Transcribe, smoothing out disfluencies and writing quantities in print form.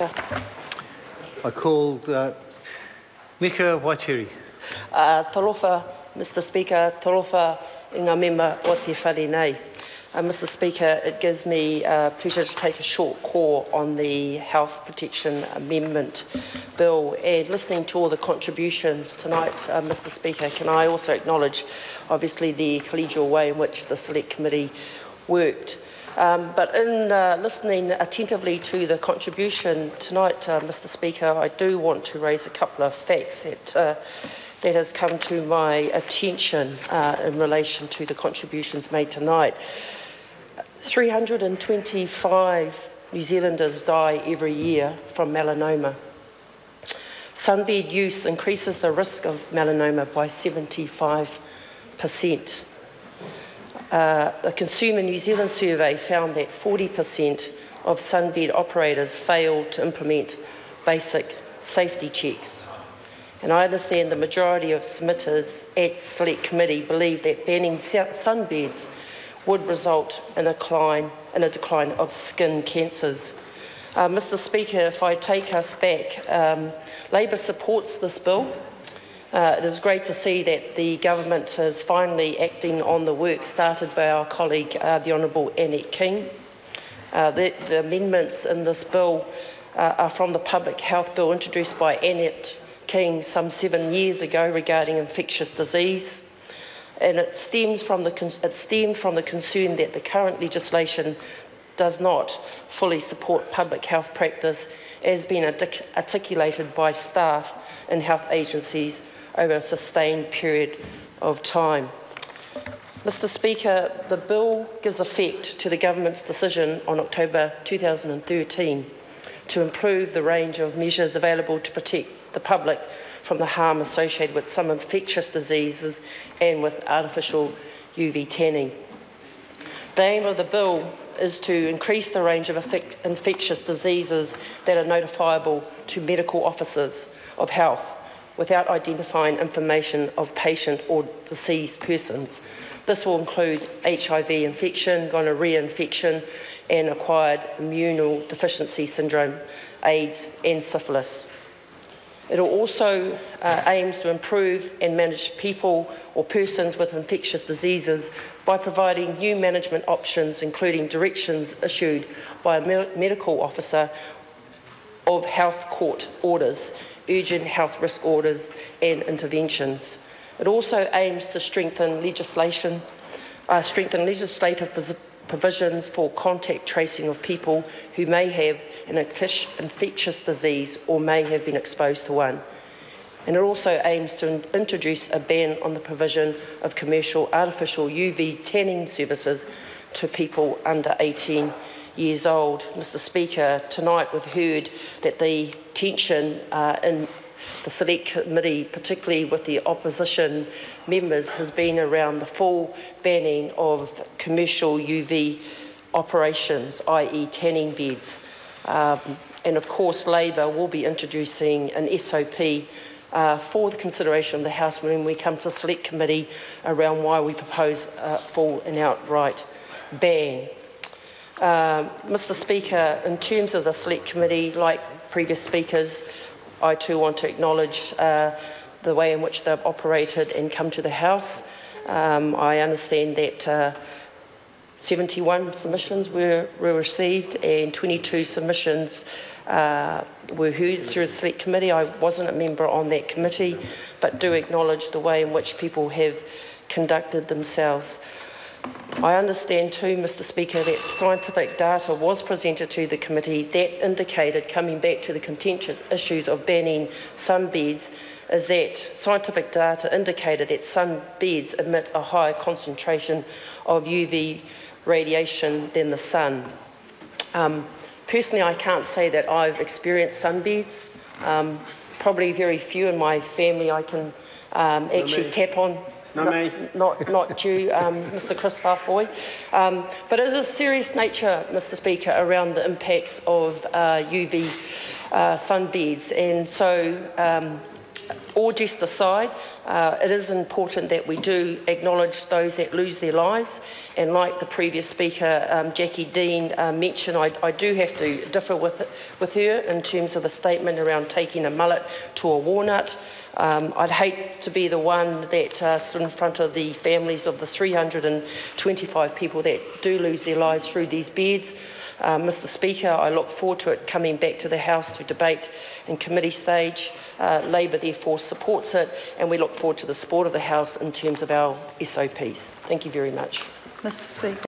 Speaker. I called Mika Waitiri. Talofa, Mr Speaker, talofa I ngā mema o te whare nei. Mr Speaker, it gives me pleasure to take a short call on the Health Protection Amendment Bill, and listening to all the contributions tonight, Mr Speaker, can I also acknowledge obviously the collegial way in which the Select Committee worked. But in listening attentively to the contribution tonight, Mr Speaker, I do want to raise a couple of facts that has come to my attention in relation to the contributions made tonight. 325 New Zealanders die every year from melanoma. Sunbed use increases the risk of melanoma by 75%. The Consumer New Zealand survey found that 40% of sunbed operators failed to implement basic safety checks. And I understand the majority of submitters at Select Committee believe that banning sunbeds would result in a decline of skin cancers. Mr Speaker, if I take us back, Labor supports this bill. It is great to see that the government is finally acting on the work started by our colleague, the Honourable Annette King. The amendments in this bill are from the Public Health Bill introduced by Annette King some 7 years ago regarding infectious disease. And it stemmed from the concern that the current legislation does not fully support public health practice as being articulated by staff in health agencies over a sustained period of time. Mr Speaker, the bill gives effect to the government's decision on October 2013 to improve the range of measures available to protect the public from the harm associated with some infectious diseases and with artificial UV tanning. The aim of the bill is to increase the range of infectious diseases that are notifiable to medical officers of health without identifying information of patient or deceased persons. This will include HIV infection, gonorrhea infection, and acquired immunodeficiency syndrome, AIDS, and syphilis. It also aims to improve and manage people or persons with infectious diseases by providing new management options, including directions issued by a medical officer of health court orders, urgent health risk orders and interventions. It also aims to strengthen legislative provisions for contact tracing of people who may have an infectious disease or may have been exposed to one. And it also aims to introduce a ban on the provision of commercial artificial UV tanning services to people under 18 years old. Mr Speaker, tonight we've heard that the tension in the Select Committee, particularly with the opposition members, has been around the full banning of commercial UV operations, i.e. tanning beds. And of course Labor will be introducing an SOP for the consideration of the House when we come to Select Committee around why we propose a full and outright ban. Mr Speaker, in terms of the Select Committee, like previous speakers, I too want to acknowledge the way in which they've operated and come to the House. I understand that 71 submissions were received and 22 submissions were heard through the Select Committee. I wasn't a member on that committee, but do acknowledge the way in which people have conducted themselves. I understand too, Mr Speaker, that scientific data was presented to the committee that indicated, coming back to the contentious issues of banning sunbeds, is that scientific data indicated that sunbeds emit a higher concentration of UV radiation than the sun. Personally, I can't say that I've experienced sunbeds. Probably very few in my family I can actually tap on. Not you, Mr Chris Farfoy. But it is a serious nature, Mr Speaker, around the impacts of UV sunbeds. And so, all jest aside, It is important that we do acknowledge those that lose their lives, and like the previous speaker, Jackie Dean, mentioned, I do have to differ with her in terms of the statement around taking a mullet to a walnut. I'd hate to be the one that stood in front of the families of the 325 people that do lose their lives through these beds. Mr. Speaker, I look forward to it coming back to the House to debate in committee stage. Labor therefore supports it, and we look forward to the support of the House in terms of our SOPs. Thank you very much. Mr. Speaker.